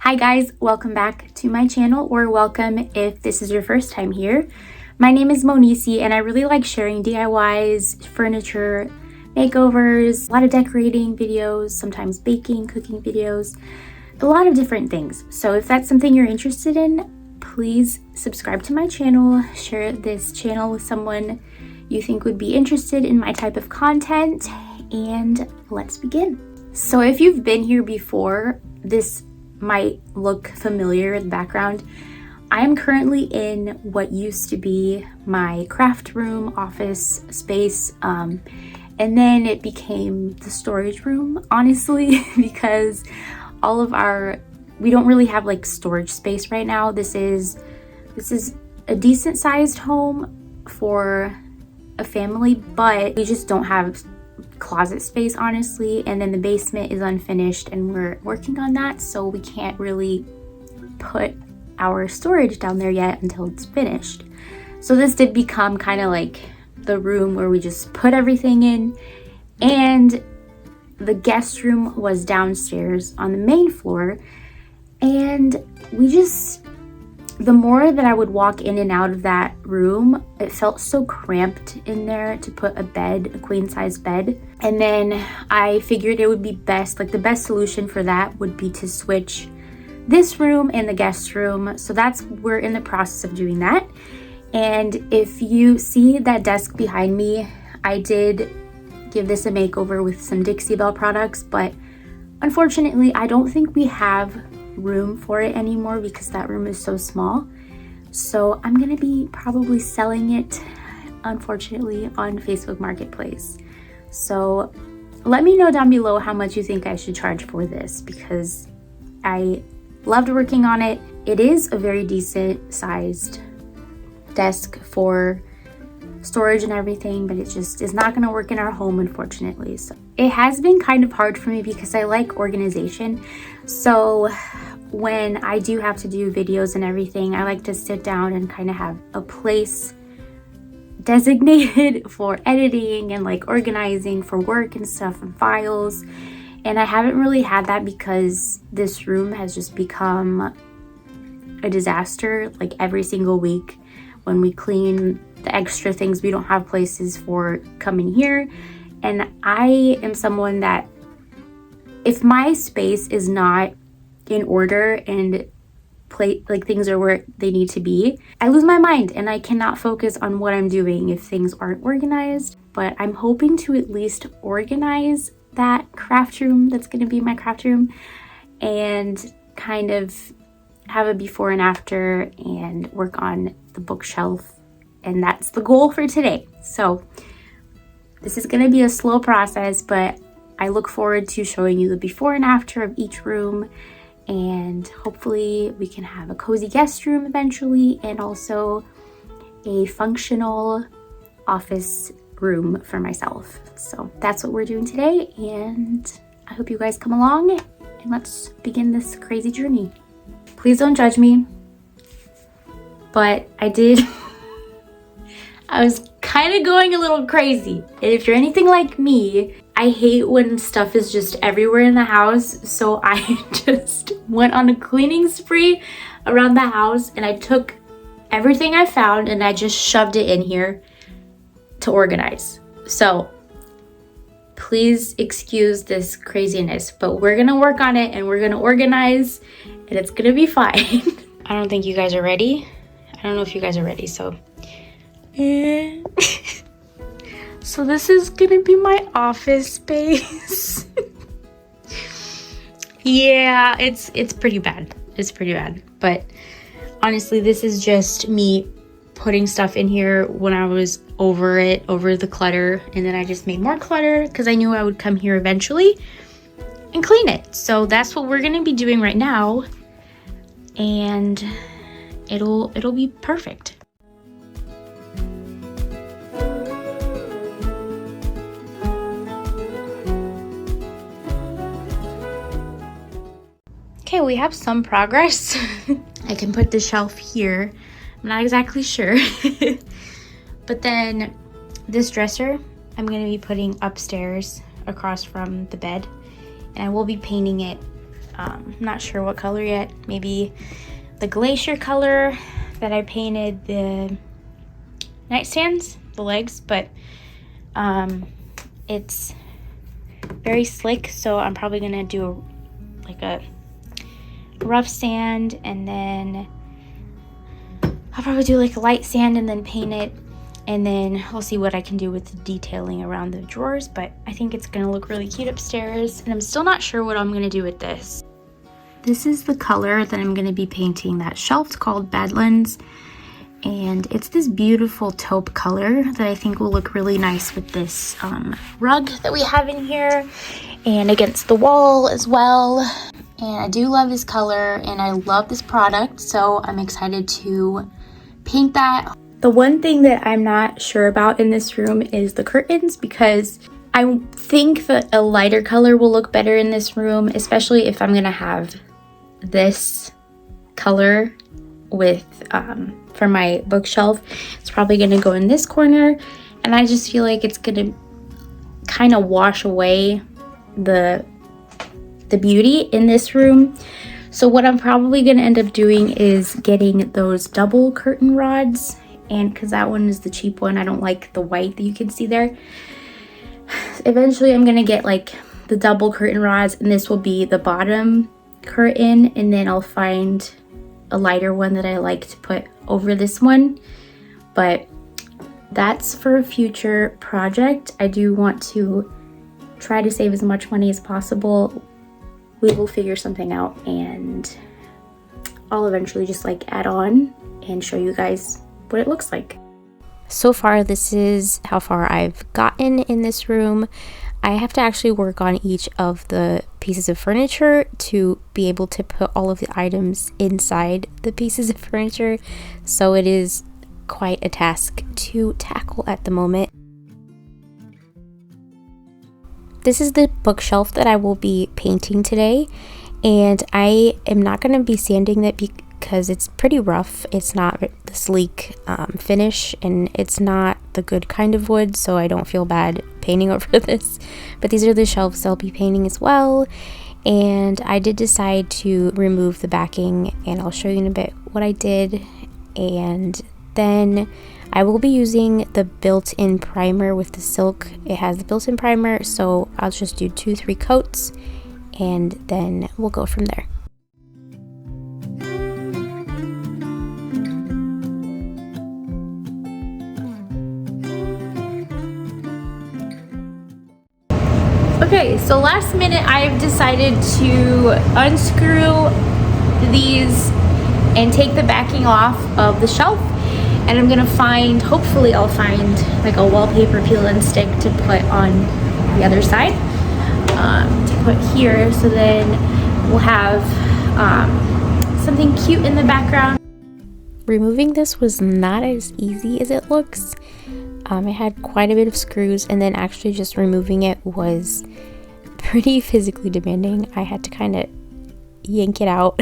Hi guys, welcome back to my channel, or welcome if this is your first time here. My name is Monisi and I really like sharing DIYs, furniture, makeovers, a lot of decorating videos, sometimes baking, cooking videos, a lot of different things. So if that's something you're interested in, please subscribe to my channel, share this channel with someone you think would be interested in my type of content, and let's begin. So if you've been here before, this might look familiar in the background. I am currently in what used to be my craft room office space, and then it became the storage room, honestly, because we don't really have like storage space right now. This is a decent sized home for a family, but we just don't have closet space, honestly, and then the basement is unfinished and we're working on that, so we can't really put our storage down there yet until it's finished. So this did become kind of like the room where we just put everything in, and the guest room was downstairs on the main floor, and the more that I would walk in and out of that room, it felt so cramped in there to put a bed, a queen size bed. And then I figured it would be best, like the best solution for that would be to switch this room and the guest room. So we're in the process of doing that. And if you see that desk behind me, I did give this a makeover with some Dixie Belle products, but unfortunately, I don't think we have room for it anymore because that room is so small. So I'm gonna be probably selling it, unfortunately, on Facebook Marketplace. So let me know down below how much you think I should charge for this, because I loved working on it. It is a very decent sized desk for storage and everything, but it just is not going to work in our home, unfortunately. So it has been kind of hard for me because I like organization. So when I do have to do videos and everything, I like to sit down and kind of have a place designated for editing and like organizing for work and stuff and files. And I haven't really had that because this room has just become a disaster. Like every single week when we clean the extra things, we don't have places for coming here. And I am someone that if my space is not in order and like things are where they need to be, I lose my mind and I cannot focus on what I'm doing if things aren't organized. But I'm hoping to at least organize that craft room that's going to be my craft room and kind of have a before and after and work on the bookshelf. And that's the goal for today. So this is going to be a slow process, but I look forward to showing you the before and after of each room. And hopefully we can have a cozy guest room eventually, and also a functional office room for myself. So that's what we're doing today, and I hope you guys come along and let's begin this crazy journey. Please don't judge me, but I was kind of going a little crazy. And if you're anything like me, I hate when stuff is just everywhere in the house. So I just went on a cleaning spree around the house, and I took everything I found and I just shoved it in here to organize. So please excuse this craziness, but we're gonna work on it and we're gonna organize and it's gonna be fine. I don't think you guys are ready. I don't know if you guys are ready, so so this is gonna be my office space. Yeah, it's pretty bad. It's pretty bad. But honestly, this is just me putting stuff in here when I was over the clutter, and then I just made more clutter because I knew I would come here eventually and clean it. So that's what we're gonna be doing right now, and it'll be perfect. Okay, we have some progress. I can put the shelf here. I'm not exactly sure. But then this dresser, I'm going to be putting upstairs across from the bed. And I will be painting it Not sure what color yet. Maybe the glacier color that I painted the nightstands, the legs, but it's very slick, so I'm probably gonna do like a rough sand, and then I'll probably do like a light sand and then paint it, and then I'll see what I can do with the detailing around the drawers. But I think it's gonna look really cute upstairs, and I'm still not sure what I'm gonna do with this. This is the color that I'm gonna be painting that shelf. It's called Badlands, and it's this beautiful taupe color that I think will look really nice with this rug that we have in here and against the wall as well. And I do love this color and I love this product, so I'm excited to paint that. The one thing that I'm not sure about in this room is the curtains, because I think that a lighter color will look better in this room, especially if I'm gonna have this color with for my bookshelf. It's probably gonna go in this corner, and I just feel like it's gonna kind of wash away the beauty in this room. So what I'm probably gonna end up doing is getting those double curtain rods, and because that one is the cheap one, I don't like the white that you can see there. Eventually I'm gonna get like the double curtain rods, and this will be the bottom curtain, and then I'll find a lighter one that I like to put over this one. But that's for a future project. I do want to try to save as much money as possible. We will figure something out, and I'll eventually just like add on and show you guys what it looks like. So far, this is how far I've gotten in this room. I have to actually work on each of the pieces of furniture to be able to put all of the items inside the pieces of furniture, so it is quite a task to tackle at the moment. This is the bookshelf that I will be painting today, and I am not going to be sanding it because it's pretty rough. It's not the sleek finish, and it's not the good kind of wood, so I don't feel bad painting over this. But these are the shelves I'll be painting as well, and I did decide to remove the backing, and I'll show you in a bit what I did. And then I will be using the built-in primer with the silk. It has the built-in primer, so I'll just do 2-3 coats, and then we'll go from there. Okay, so last minute I've decided to unscrew these and take the backing off of the shelf, and I'm gonna find, hopefully I'll find like a wallpaper peel and stick to put on the other side, to put here, so then we'll have something cute in the background. Removing this was not as easy as it looks. It had quite a bit of screws, and then actually just removing it was pretty physically demanding. I had to kind of yank it out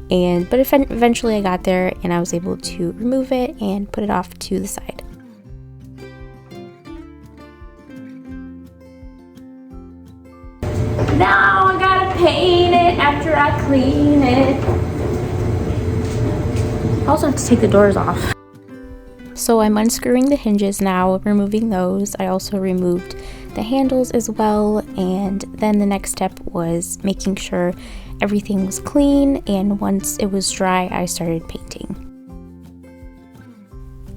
but eventually I got there and I was able to remove it and put it off to the side. Now I gotta paint it after I clean it. I also have to take the doors off. So I'm unscrewing the hinges now, removing those. I also removed the handles as well, and then the next step was making sure everything was clean, and once it was dry, I started painting.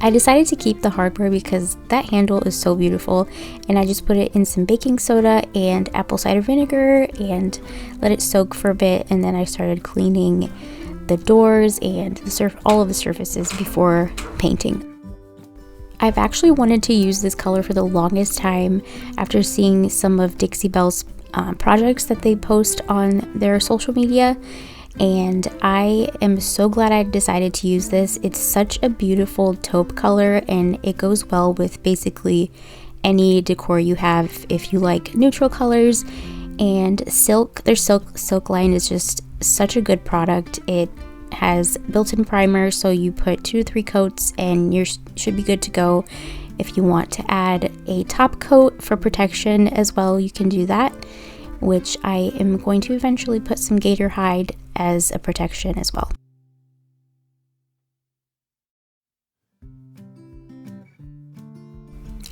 I decided to keep the hardware because that handle is so beautiful, and I just put it in some baking soda and apple cider vinegar and let it soak for a bit, and then I started cleaning the doors and all of the surfaces before painting. I've actually wanted to use this color for the longest time after seeing some of Dixie Belle's projects that they post on their social media, and I am so glad I decided to use this. It's such a beautiful taupe color, and it goes well with basically any decor you have if you like neutral colors. And their silk line is just such a good product. It has built-in primer, so you put 2 to 3 coats and you should be good to go. If you want to add a top coat for protection as well, you can do that. which I am going to eventually put some gator hide as a protection as well.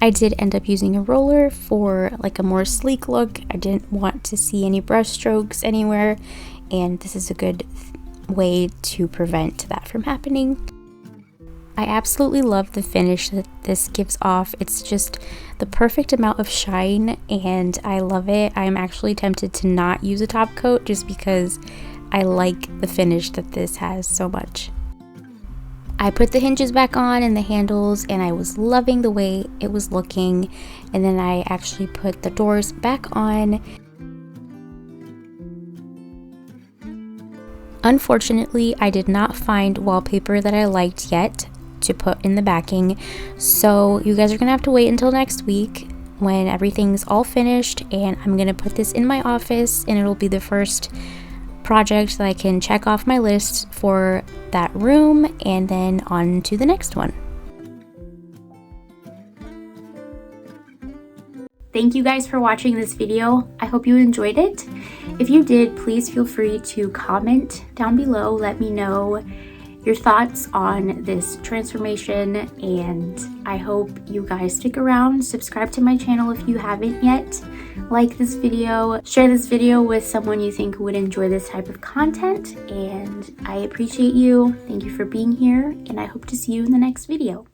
I did end up using a roller for like a more sleek look. I didn't want to see any brush strokes anywhere, and this is a good way to prevent that from happening. I absolutely love the finish that this gives off. It's just the perfect amount of shine and I love it. I'm actually tempted to not use a top coat just because I like the finish that this has so much. I put the hinges back on and the handles and I was loving the way it was looking, and then I actually put the doors back on. Unfortunately, I did not find wallpaper that I liked yet to put in the backing, so you guys are gonna have to wait until next week when everything's all finished, and I'm gonna put this in my office and it'll be the first project that I can check off my list for that room, and then on to the next one. Thank you guys for watching this video. I hope you enjoyed it. If you did, please feel free to comment down below. Let me know your thoughts on this transformation, and I hope you guys stick around. Subscribe to my channel if you haven't yet. Like this video, share this video with someone you think would enjoy this type of content, and I appreciate you. Thank you for being here, and I hope to see you in the next video.